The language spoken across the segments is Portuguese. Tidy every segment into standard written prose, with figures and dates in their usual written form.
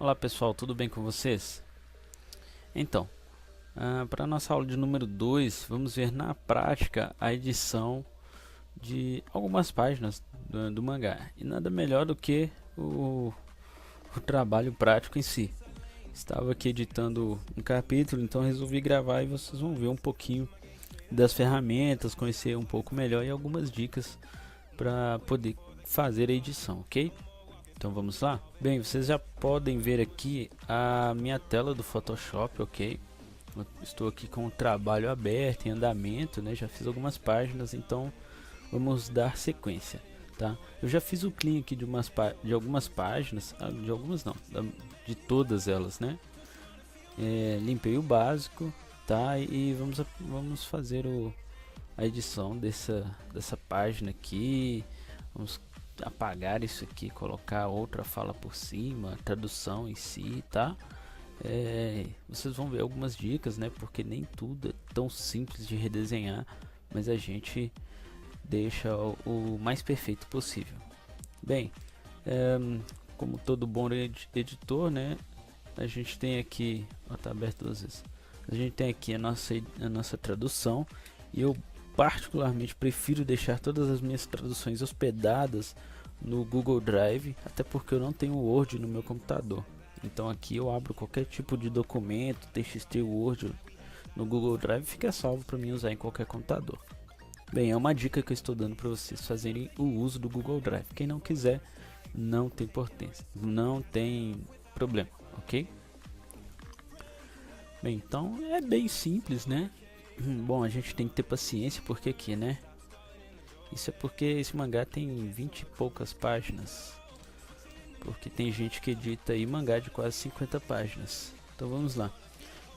Olá pessoal, tudo bem com vocês? Então, para nossa aula de número 2, vamos ver na prática a edição de algumas páginas do mangá. E nada melhor do que o trabalho prático em si. Estava aqui editando um capítulo, então resolvi gravar e vocês vão ver um pouquinho das ferramentas, conhecer um pouco melhor e algumas dicas para poder fazer a edição, ok? Então vamos lá? Bem, vocês já podem ver aqui a minha tela do Photoshop, ok? Eu estou aqui com o trabalho aberto, em andamento, né? Já fiz algumas páginas, então vamos dar sequência, tá? Eu já fiz o clean aqui de algumas páginas, de algumas não, de todas elas, né? Limpei o básico, tá? E vamos fazer a edição dessa página aqui. Vamos apagar isso aqui, colocar outra fala por cima, tradução em si, tá? Vocês vão ver algumas dicas, né? Porque nem tudo é tão simples de redesenhar, mas a gente deixa o mais perfeito possível. Bem, como todo bom editor, né? A gente tem aqui, ó, tá aberto duas vezes. A gente tem aqui a nossa tradução e eu particularmente prefiro deixar todas as minhas traduções hospedadas no Google Drive, até porque eu não tenho Word no meu computador. Então aqui eu abro qualquer tipo de documento, TXT, Word no Google Drive, fica salvo para mim usar em qualquer computador. Bem, é uma dica que eu estou dando para vocês fazerem o uso do Google Drive. Quem não quiser, não tem importância, não tem problema, ok? Bem, então é bem simples, né? Bom, a gente tem que ter paciência porque aqui, né? Isso é porque esse mangá tem 20 e poucas páginas. Porque tem gente que edita aí mangá de quase 50 páginas. Então vamos lá.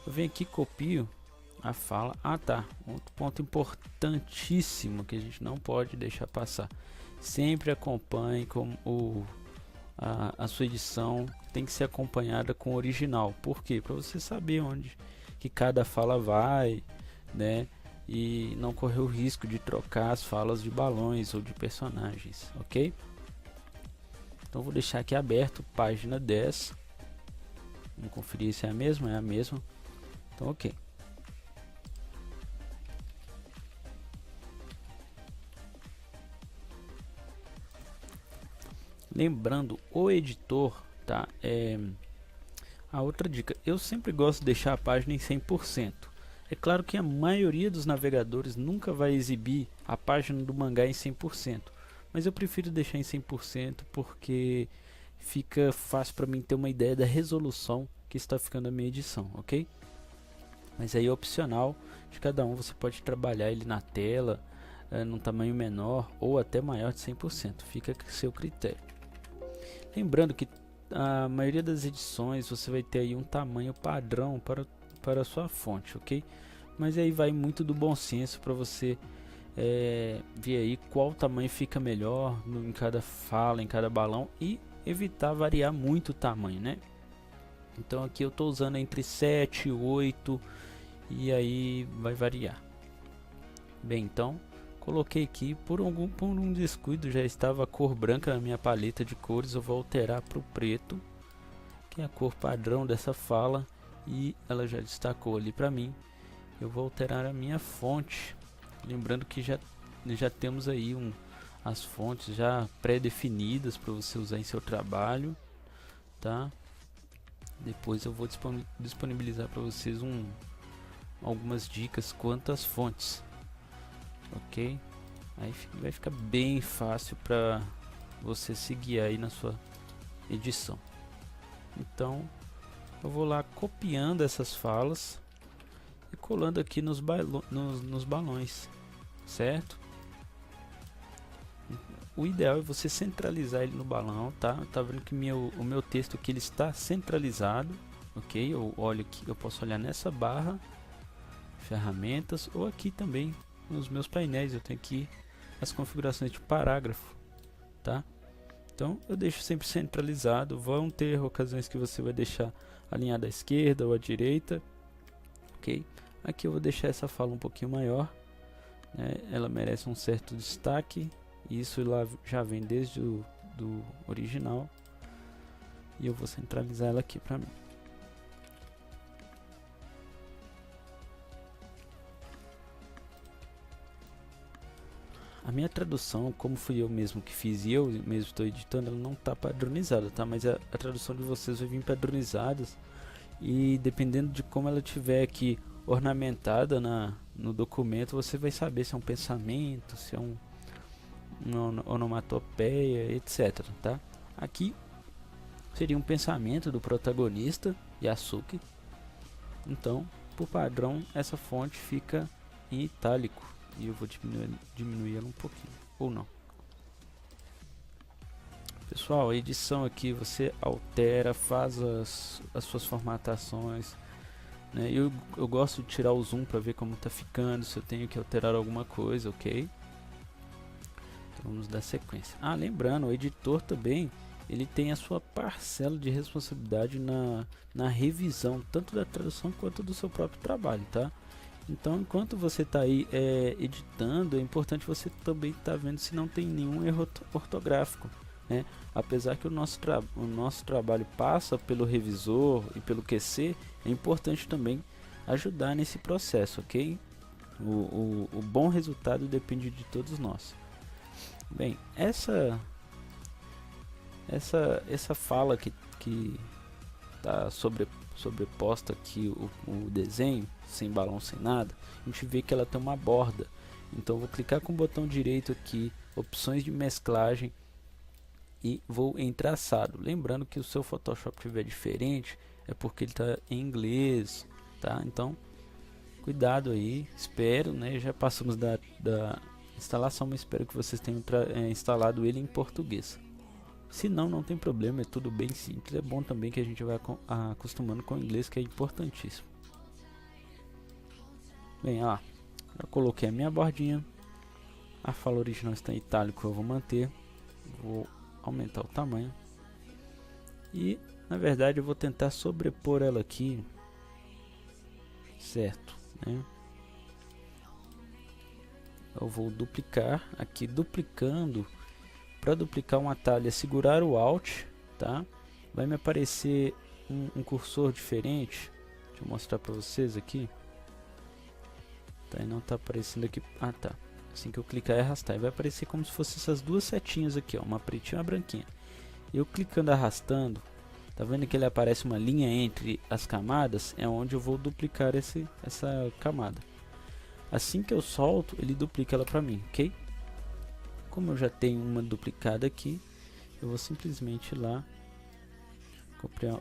Eu venho aqui, copio a fala. Ah tá, outro ponto importantíssimo que a gente não pode deixar passar. Sempre acompanhe com a sua edição tem que ser acompanhada com o original. Por quê? Para você saber onde que cada fala vai, né? E não correr o risco de trocar as falas de balões ou de personagens, ok? Então vou deixar aqui aberto, página 10. Vamos conferir se é a mesma, é a mesma. Então ok. Lembrando, o editor, tá? A outra dica, eu sempre gosto de deixar a página em 100%. É claro que a maioria dos navegadores nunca vai exibir a página do mangá em 100%, mas eu prefiro deixar em 100% porque fica fácil para mim ter uma ideia da resolução que está ficando a minha edição, ok? Mas aí é opcional de cada um, você pode trabalhar ele na tela, num tamanho menor ou até maior de 100%, fica a seu critério. Lembrando que a maioria das edições você vai ter aí um tamanho padrão para a sua fonte, ok? Mas aí vai muito do bom senso para você ver aí qual tamanho fica melhor em cada fala, em cada balão e evitar variar muito o tamanho, né? Então aqui eu estou usando entre 7 e 8 e aí vai variar. Bem, então coloquei aqui, por um descuido já estava a cor branca na minha paleta de cores, eu vou alterar para o preto, que é a cor padrão dessa fala, e ela já destacou ali para mim. Eu vou alterar a minha fonte, lembrando que já temos aí as fontes já pré-definidas para você usar em seu trabalho, tá? Depois eu vou disponibilizar para vocês algumas dicas quanto às fontes, ok? Aí vai ficar bem fácil para você seguir aí na sua edição. Então eu vou lá copiando essas falas e colando aqui nos balões, certo? O ideal é você centralizar ele no balão, tá? Tá vendo que o meu texto aqui ele está centralizado, ok? Eu olho aqui, eu posso olhar nessa barra, ferramentas, ou aqui também nos meus painéis eu tenho aqui as configurações de parágrafo, tá? Então eu deixo sempre centralizado. Vão ter ocasiões que você vai deixar alinhado à esquerda ou à direita, ok? Aqui eu vou deixar essa fala um pouquinho maior, né? Ela merece um certo destaque, e isso lá já vem desde do original. e eu vou centralizar ela aqui para mim. A minha tradução, como fui eu mesmo que fiz e eu mesmo estou editando, ela não está padronizada, tá? Mas a tradução de vocês vai vir padronizadas, e dependendo de como ela tiver aqui ornamentada no documento, você vai saber se é um pensamento, se é uma onomatopeia, etc, tá? Aqui seria um pensamento do protagonista, Yasuke. Então, por padrão, essa fonte fica em itálico. E eu vou diminuir ela um pouquinho, ou não. Pessoal, a edição aqui você altera, faz as suas formatações, né? Eu gosto de tirar o zoom para ver como está ficando, se eu tenho que alterar alguma coisa, ok? Então vamos dar sequência. Ah, lembrando, o editor também, ele tem a sua parcela de responsabilidade na revisão, tanto da tradução quanto do seu próprio trabalho, tá? Então, enquanto você está aí editando, é importante você também estar vendo se não tem nenhum erro ortográfico, né? Apesar que o nosso trabalho passa pelo revisor e pelo QC, é importante também ajudar nesse processo, ok? O bom resultado depende de todos nós. Bem, essa fala que está sobreposta aqui o desenho, sem balão, sem nada, a gente vê que ela tem uma borda. Então vou clicar com o botão direito aqui, opções de mesclagem, e vou em traçado. Lembrando que o seu Photoshop estiver diferente, é porque ele está em inglês, tá? Então cuidado aí, espero, né? Já passamos da instalação, mas espero que vocês tenham instalado ele em português. Se não, não tem problema, é tudo bem simples. É bom também que a gente vai acostumando com o inglês, que é importantíssimo. Bem, ó, eu coloquei a minha bordinha. A fala original está em itálico, eu vou manter. Vou aumentar o tamanho. E, na verdade, eu vou tentar sobrepor ela aqui. Certo, né? Eu vou duplicar. Aqui, duplicando. Para duplicar um atalho é segurar o Alt, tá? Vai me aparecer um cursor diferente. Deixa eu mostrar para vocês aqui. Tá, e não tá aparecendo aqui. Ah, tá. Assim que eu clicar e arrastar, vai aparecer como se fossem essas duas setinhas aqui, ó, uma pretinha e uma branquinha. Eu clicando e arrastando, tá vendo que ele aparece uma linha entre as camadas? É onde eu vou duplicar essa camada. Assim que eu solto, ele duplica ela para mim, ok? Como eu já tenho uma duplicada aqui, eu vou simplesmente ir lá,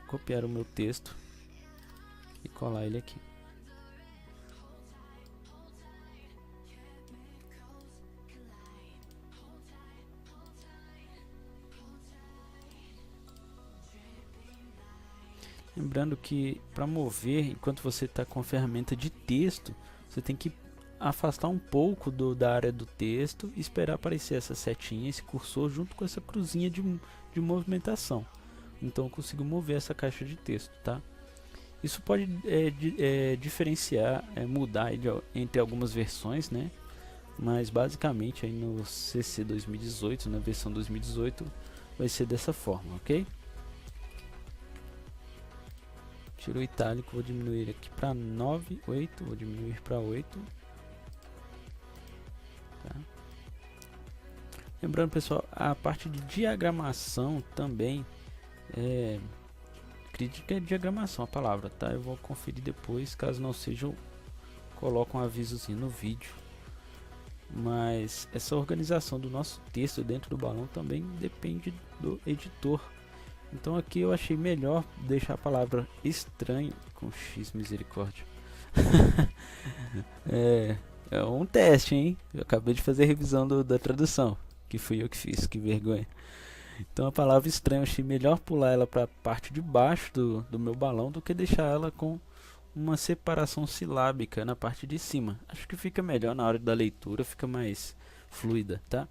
copiar o meu texto e colar ele aqui. Lembrando que para mover, enquanto você está com a ferramenta de texto, você tem que afastar um pouco da área do texto e esperar aparecer essa setinha, esse cursor junto com essa cruzinha de movimentação. Então eu consigo mover essa caixa de texto, tá? Isso pode diferenciar, mudar entre algumas versões, né? Mas basicamente aí no CC 2018, na versão 2018, vai ser dessa forma, ok? Tiro o itálico, vou diminuir aqui para 9, 8, vou diminuir para 8. Tá? Lembrando, pessoal, a parte de diagramação também, acredito que é diagramação a palavra, tá? Eu vou conferir depois, caso não seja, eu coloco um avisozinho no vídeo. Mas essa organização do nosso texto dentro do balão também depende do editor. Então aqui eu achei melhor deixar a palavra estranho com X, misericórdia. É um teste, hein? Eu acabei de fazer a revisão da tradução, que fui eu que fiz, que vergonha. Então a palavra estranho eu achei melhor pular ela para a parte de baixo do meu balão do que deixar ela com uma separação silábica na parte de cima. Acho que fica melhor na hora da leitura, fica mais fluida, tá?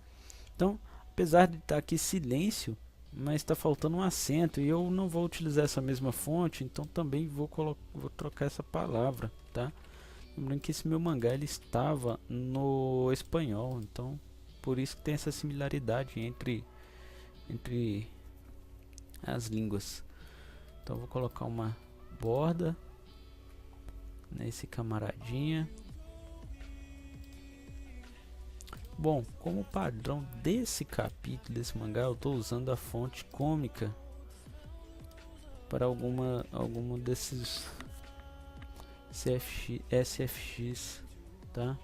Então, apesar de estar aqui silêncio, mas está faltando um acento e eu não vou utilizar essa mesma fonte, então também vou trocar essa palavra, tá? Lembrando que esse meu mangá ele estava no espanhol, então por isso que tem essa similaridade entre as línguas. Então vou colocar uma borda nesse camaradinha. Bom, como padrão desse capítulo, desse mangá, eu estou usando a fonte cômica para alguma desses SFX, tá?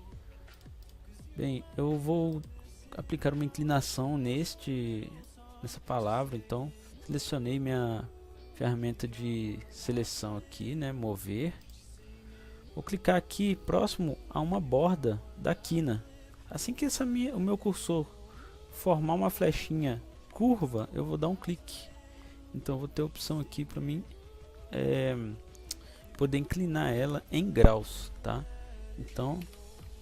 Bem, eu vou aplicar uma inclinação nessa palavra, então selecionei minha ferramenta de seleção aqui, né, mover. Vou clicar aqui próximo a uma borda da quina. Assim que o meu cursor formar uma flechinha curva, eu vou dar um clique. Então eu vou ter a opção aqui para mim poder inclinar ela em graus, tá? Então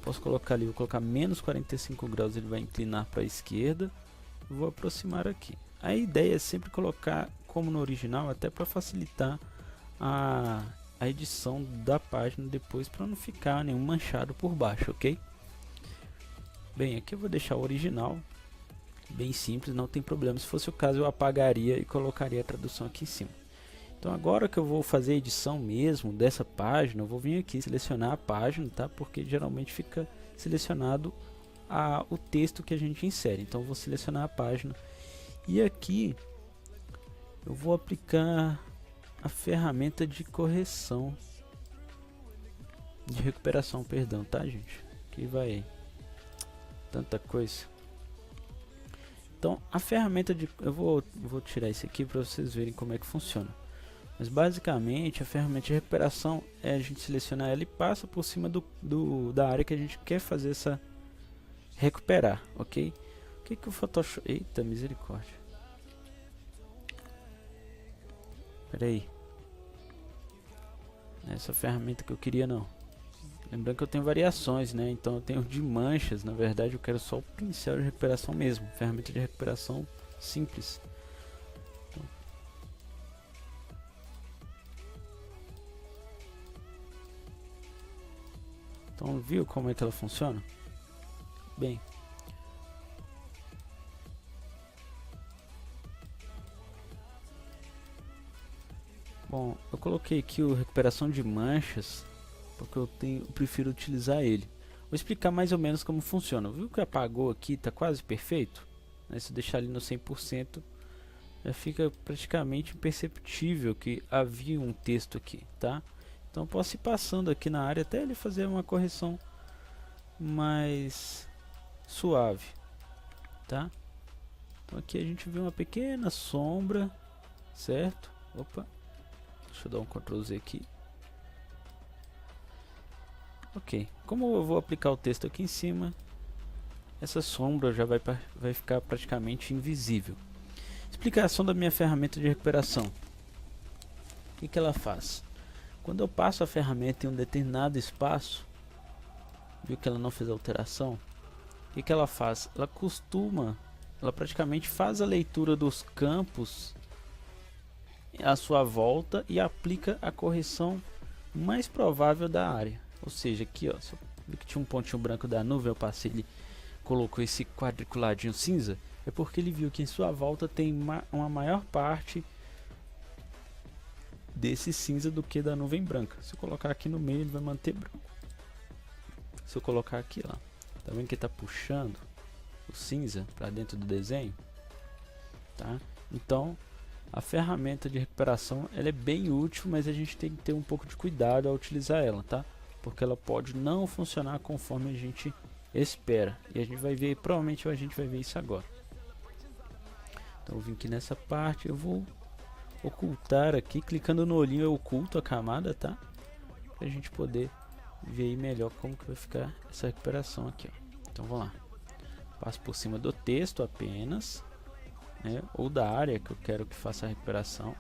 posso colocar ali, vou colocar menos 45 graus, ele vai inclinar para a esquerda. Vou aproximar aqui. A ideia é sempre colocar como no original, até para facilitar a edição da página depois, para não ficar nenhum manchado por baixo, ok? Bem, aqui eu vou deixar o original, bem simples, não tem problema. Se fosse o caso, eu apagaria e colocaria a tradução aqui em cima. Então agora que eu vou fazer a edição mesmo dessa página, eu vou vir aqui selecionar a página, tá? Porque geralmente fica selecionado o texto que a gente insere. Então eu vou selecionar a página e aqui eu vou aplicar a ferramenta de correção, de recuperação, perdão, tá, gente? Aqui vai tanta coisa. Então a ferramenta de... eu vou tirar isso aqui para vocês verem como é que funciona. Mas basicamente a ferramenta de recuperação é a gente selecionar ela e passa por cima da área que a gente quer fazer essa recuperar, ok? O que o Photoshop... Eita, misericórdia. Pera aí. Essa ferramenta que eu queria não. Lembrando que eu tenho variações, né? Então eu tenho de manchas. Na verdade eu quero só o pincel de recuperação mesmo. Ferramenta de recuperação simples. Então viu como é que ela funciona? Bem, bom, eu coloquei aqui o recuperação de manchas porque eu prefiro utilizar ele. Vou explicar mais ou menos como funciona. Viu que apagou aqui, está quase perfeito? Se eu deixar ali no 100%, já fica praticamente imperceptível que havia um texto aqui, tá? Então eu posso ir passando aqui na área até ele fazer uma correção mais suave, tá? Então aqui a gente vê uma pequena sombra, certo? Opa, deixa eu dar um Ctrl Z aqui. Ok, como eu vou aplicar o texto aqui em cima, essa sombra já vai ficar praticamente invisível. Explicação da minha ferramenta de recuperação. O que ela faz? Quando eu passo a ferramenta em um determinado espaço, viu que ela não fez alteração? O que ela faz? Ela praticamente faz a leitura dos campos à sua volta e aplica a correção mais provável da área. Ou seja, aqui ó, viu que tinha um pontinho branco da nuvem, eu passei, ele colocou esse quadriculadinho cinza, é porque ele viu que em sua volta tem uma maior parte desse cinza do que da nuvem branca. Se eu colocar aqui no meio, ele vai manter branco. Se eu colocar aqui, ó, tá vendo que está puxando o cinza para dentro do desenho, tá? Então a ferramenta de recuperação ela é bem útil, mas a gente tem que ter um pouco de cuidado ao utilizar ela, tá? Porque ela pode não funcionar conforme a gente espera, e a gente vai ver, provavelmente a gente vai ver isso agora. Então eu vim aqui nessa parte, eu vou ocultar aqui, clicando no olhinho eu oculto a camada, tá? Pra gente poder ver aí melhor como que vai ficar essa recuperação aqui, ó. Então vamos lá, passo por cima do texto apenas, né? Ou da área que eu quero que faça a recuperação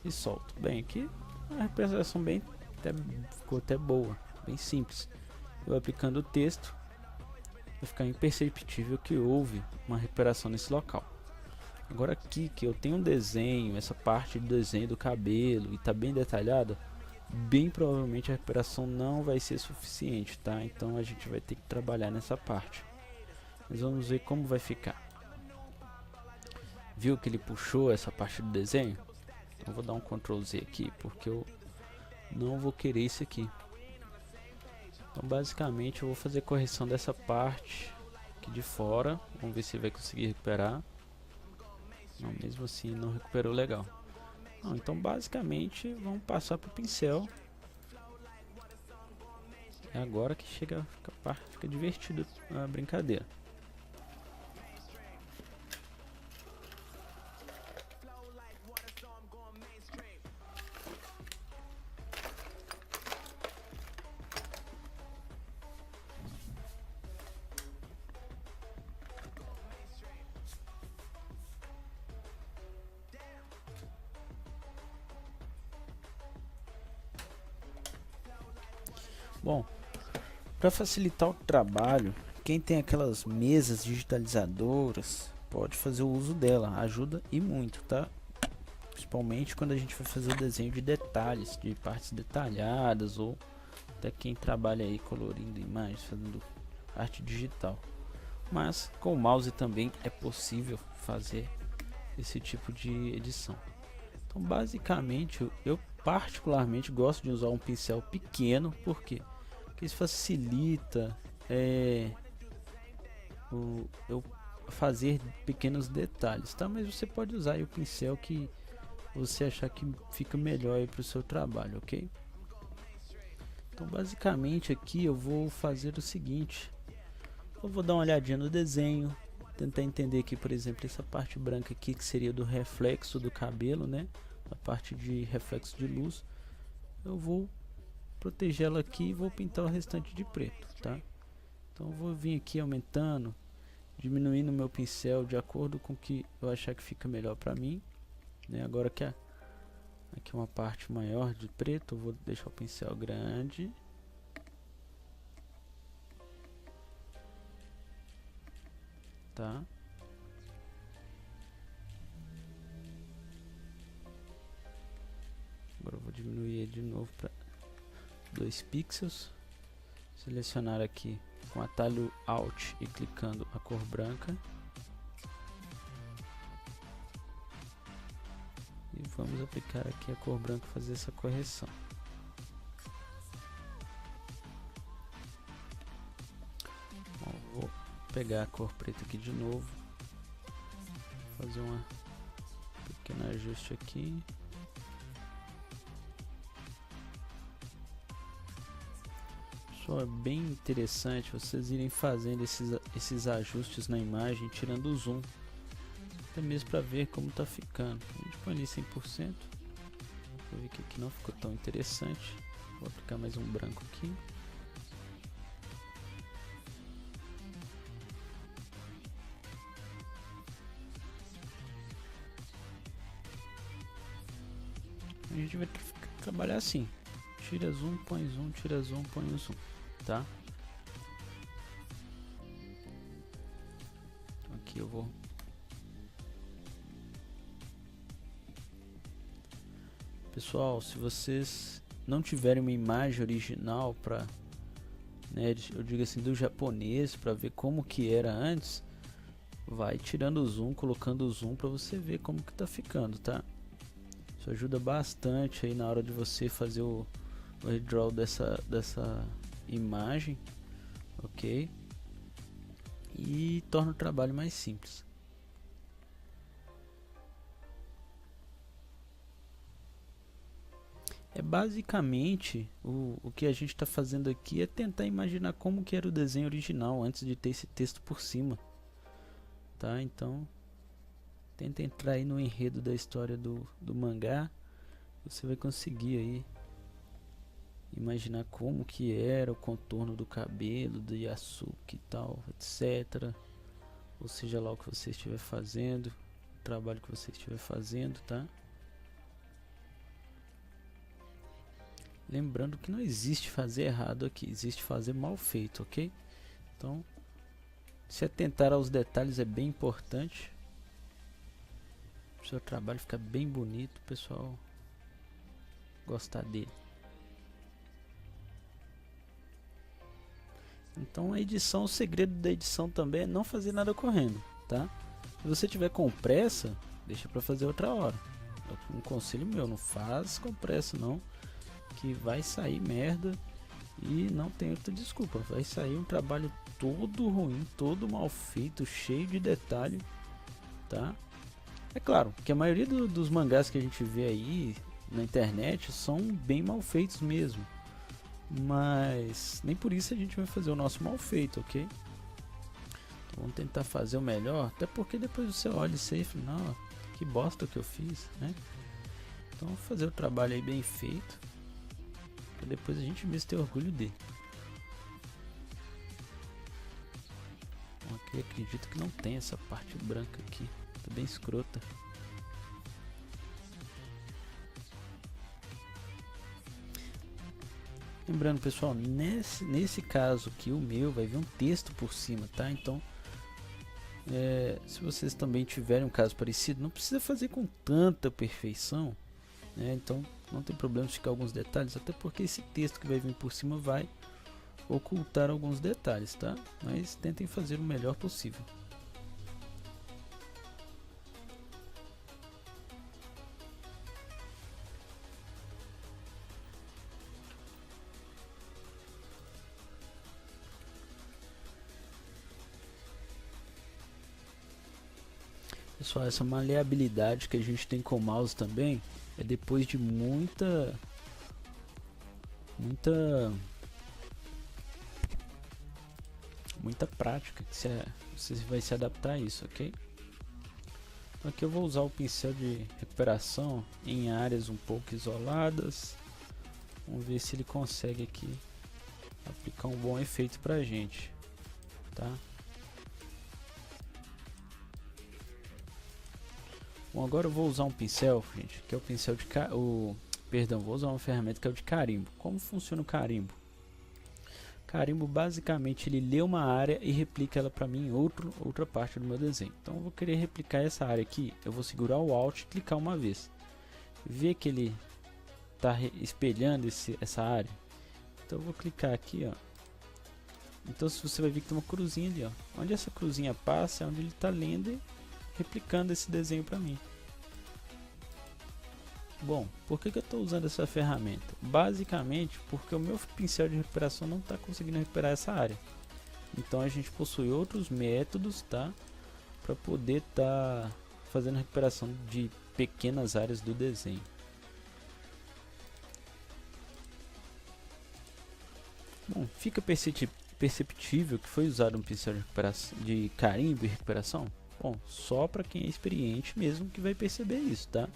e solto. Bem, aqui a recuperação ficou até boa, bem simples. Eu aplicando o texto, vai ficar imperceptível que houve uma recuperação nesse local. Agora aqui que eu tenho um desenho, essa parte do desenho do cabelo e está bem detalhada, bem provavelmente a recuperação não vai ser suficiente, tá? Então a gente vai ter que trabalhar nessa parte. Mas vamos ver como vai ficar. Viu que ele puxou essa parte do desenho? Eu vou dar um Ctrl Z aqui porque eu não vou querer isso aqui. Então basicamente eu vou fazer correção dessa parte aqui de fora. Vamos ver se vai conseguir recuperar. Não, mesmo assim não recuperou legal. Não, então basicamente vamos passar para o pincel. É agora que chega, fica divertido a brincadeira. Bom, para facilitar o trabalho, quem tem aquelas mesas digitalizadoras pode fazer o uso dela, ajuda e muito, tá? Principalmente quando a gente vai fazer o desenho de detalhes, de partes detalhadas, ou até quem trabalha aí colorindo imagens, fazendo arte digital. Mas com o mouse também é possível fazer esse tipo de edição. Então basicamente eu particularmente gosto de usar um pincel pequeno, porque isso facilita eu fazer pequenos detalhes, tá? Mas você pode usar aí o pincel que você achar que fica melhor para o seu trabalho, ok? Então basicamente aqui eu vou fazer o seguinte: eu vou dar uma olhadinha no desenho, tentar entender aqui, por exemplo, essa parte branca aqui que seria do reflexo do cabelo, né? A parte de reflexo de luz, eu vou proteger ela aqui e vou pintar o restante de preto, tá? Então eu vou vir aqui aumentando, diminuindo o meu pincel de acordo com o que eu achar que fica melhor para mim, né? Agora que aqui uma parte maior de preto, eu vou deixar o pincel grande. Tá? Agora eu vou diminuir ele de novo para 2 pixels. Selecionar aqui com atalho Alt e clicando a cor branca. E vamos aplicar aqui a cor branca e fazer essa correção. Bom, vou pegar a cor preta aqui de novo. Fazer um pequeno ajuste aqui. É bem interessante vocês irem fazendo esses ajustes na imagem, tirando o zoom, até mesmo para ver como tá ficando. A gente põe ali 100%. Vou ver que aqui não ficou tão interessante. Vou aplicar mais um branco aqui. A gente vai trabalhar assim: tira zoom, põe zoom, tira zoom, põe o zoom. Tá? Aqui eu vou pessoal, se vocês não tiverem uma imagem original para, né, eu digo assim, do japonês, para ver como que era antes, vai tirando o zoom, colocando o zoom para você ver como que tá ficando, tá? Isso ajuda bastante aí na hora de você fazer o redraw dessa imagem, ok? E torna o trabalho mais simples. É basicamente o que a gente está fazendo aqui é tentar imaginar como que era o desenho original antes de ter esse texto por cima, tá? Então tenta entrar aí no enredo da história do mangá, você vai conseguir aí imaginar como que era o contorno do cabelo do Yasuke e tal, etc. Ou seja lá o que você estiver fazendo, o trabalho que você estiver fazendo, tá? Lembrando que não existe fazer errado aqui, existe fazer mal feito, ok? Então, se atentar aos detalhes é bem importante. O seu trabalho fica bem bonito, pessoal gostar dele. Então a edição, o segredo da edição também é não fazer nada correndo, tá? Se você tiver com pressa, deixa para fazer outra hora, Um conselho meu, não faz com pressa não, que vai sair merda e não tem outra desculpa. Vai sair um trabalho todo ruim, todo mal feito, cheio de detalhe, tá? É claro que a maioria dos mangás que a gente vê aí na internet são bem mal feitos mesmo, mas nem por isso a gente vai fazer o nosso mal feito, ok? Então, vamos tentar fazer o melhor, até porque depois você olha e você fala, não, que bosta que eu fiz, né? Então vamos fazer o trabalho aí bem feito, pra depois a gente mesmo ter orgulho dele. Bom, aqui acredito que não tem essa parte branca aqui, tá bem escrota. Lembrando, pessoal, nesse caso aqui, o meu vai vir um texto por cima, tá? Então, se vocês também tiverem um caso parecido, não precisa fazer com tanta perfeição, né? Então, não tem problema ficar alguns detalhes, até porque esse texto que vai vir por cima vai ocultar alguns detalhes, tá? Mas tentem fazer o melhor possível. Pessoal, essa maleabilidade que a gente tem com o mouse também é depois de muita prática que você vai se adaptar a isso, ok? Então aqui eu vou usar o pincel de recuperação em áreas um pouco isoladas. Vamos ver se ele consegue aqui aplicar um bom efeito pra gente, tá? Bom, agora eu vou usar um pincel, gente, que é o pincel de perdão, vou usar uma ferramenta que é o de carimbo. Como funciona o carimbo? Carimbo basicamente ele lê uma área e replica ela para mim em outra parte do meu desenho. Então eu vou querer replicar essa área aqui, eu vou segurar o Alt e clicar uma vez. Ver que ele está espelhando essa área. Então eu vou clicar aqui, ó. Então você vai ver que tem uma cruzinha ali, ó. Onde essa cruzinha passa é onde ele está lendo e replicando esse desenho para mim. Bom, por que eu estou usando essa ferramenta? Basicamente porque o meu pincel de recuperação não está conseguindo recuperar essa área. Então a gente possui outros métodos, tá? Para poder estar fazendo recuperação de pequenas áreas do desenho. Bom, fica perceptível que foi usado um pincel de recuperação, de carimbo e recuperação? Bom, só para quem é experiente mesmo que vai perceber isso, tá?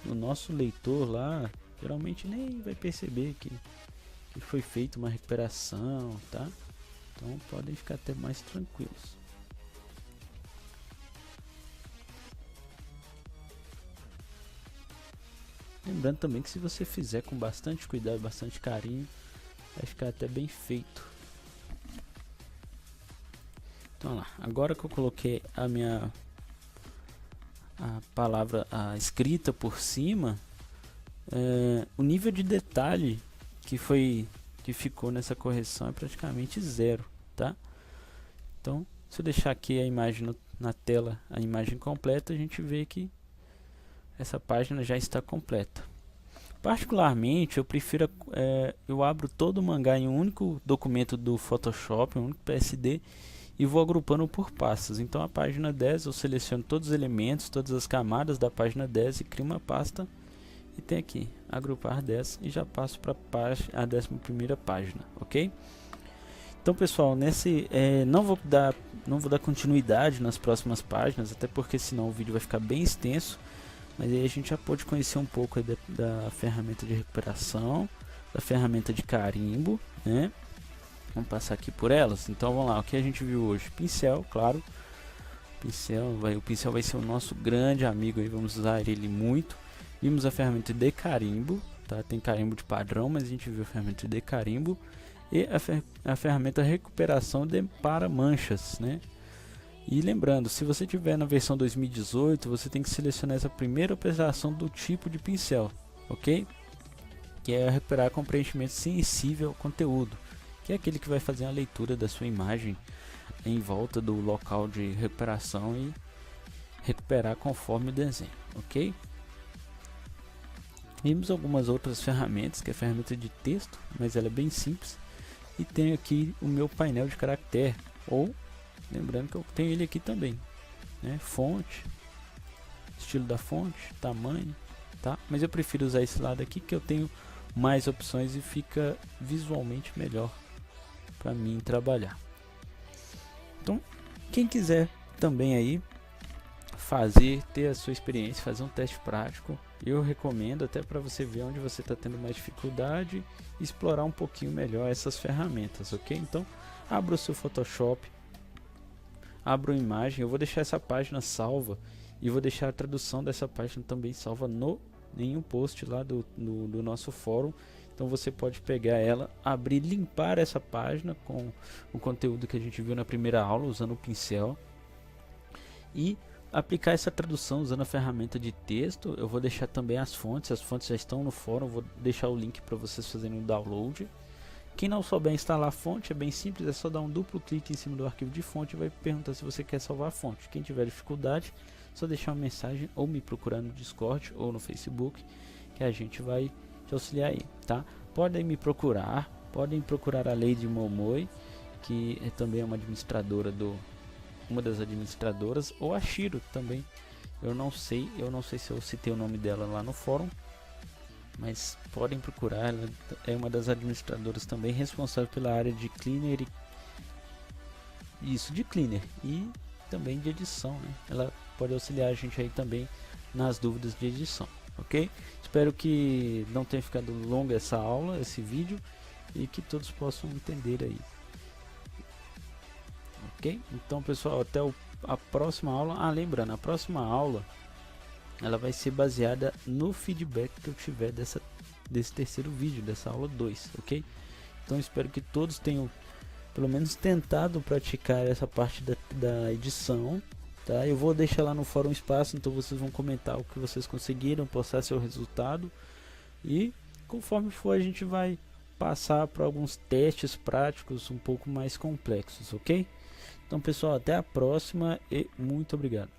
O nosso leitor lá geralmente nem vai perceber que foi feita uma recuperação, tá? Então podem ficar até mais tranquilos. Lembrando também que se você fizer com bastante cuidado, bastante carinho, vai ficar até bem feito. Então lá, agora que eu coloquei a palavra, a escrita por cima, o nível de detalhe que ficou nessa correção é praticamente zero, tá? Então, se eu deixar aqui a imagem na tela, a imagem completa, a gente vê que essa página já está completa. Particularmente, eu prefiro, eu abro todo o mangá em um único documento do Photoshop, um único PSD, e vou agrupando por pastas. Então a página 10 eu seleciono todos os elementos, todas as camadas da página 10 e crio uma pasta e tem aqui agrupar 10 e já passo para a 11ª página, ok? Então pessoal, não vou dar continuidade nas próximas páginas, até porque senão o vídeo vai ficar bem extenso, mas aí a gente já pode conhecer um pouco da ferramenta de recuperação, da ferramenta de carimbo, né? Vamos passar aqui por elas. Então vamos lá, o que a gente viu hoje? Pincel, claro. O pincel vai ser o nosso grande amigo aí, vamos usar ele muito. Vimos a ferramenta de carimbo, tá? Tem carimbo de padrão, mas a gente viu a ferramenta de carimbo e a ferramenta recuperação para manchas, né? E lembrando, se você tiver na versão 2018, você tem que selecionar essa primeira operação do tipo de pincel, ok? Que é recuperar com preenchimento sensível ao conteúdo, que é aquele que vai fazer a leitura da sua imagem em volta do local de recuperação e recuperar conforme o desenho, ok? Vimos algumas outras ferramentas, que é a ferramenta de texto, mas ela é bem simples. E tenho aqui o meu painel de caractere, ou lembrando que eu tenho ele aqui também, né? Fonte, estilo da fonte, tamanho, tá? Mas eu prefiro usar esse lado aqui, que eu tenho mais opções e fica visualmente melhor para mim trabalhar. Então, quem quiser também aí ter a sua experiência, fazer um teste prático, eu recomendo, até para você ver onde você está tendo mais dificuldade e explorar um pouquinho melhor essas ferramentas, ok? Então, abra o seu Photoshop, abra uma imagem, eu vou deixar essa página salva e vou deixar a tradução dessa página também salva em um post lá do nosso fórum. Então você pode pegar ela, abrir, limpar essa página com o conteúdo que a gente viu na primeira aula usando o pincel e aplicar essa tradução usando a ferramenta de texto. Eu vou deixar também as fontes já estão no fórum, vou deixar o link para vocês fazerem o download. Quem não souber instalar a fonte, é bem simples, é só dar um duplo clique em cima do arquivo de fonte e vai perguntar se você quer salvar a fonte. Quem tiver dificuldade, só deixar uma mensagem ou me procurar no Discord ou no Facebook, que a gente vai te auxiliar aí, tá? Podem procurar a Lady Momoi, que também é uma administradora uma das administradoras, ou a Shiro também. Eu não sei se eu citei o nome dela lá no fórum, mas podem procurar. Ela é uma das administradoras também, responsável pela área de cleaner de cleaner e também de edição, né? Ela pode auxiliar a gente aí também nas dúvidas de edição, ok? Espero que não tenha ficado longa essa aula, esse vídeo, e que todos possam entender aí. Ok? Então, pessoal, até a próxima aula. Lembrando, a próxima aula ela vai ser baseada no feedback que eu tiver desse terceiro vídeo, dessa aula 2, ok? Então, espero que todos tenham pelo menos tentado praticar essa parte da edição, tá? Eu vou deixar lá no fórum espaço, então vocês vão comentar o que vocês conseguiram, postar seu resultado, e conforme for a gente vai passar para alguns testes práticos um pouco mais complexos, ok? Então, pessoal, até a próxima e muito obrigado.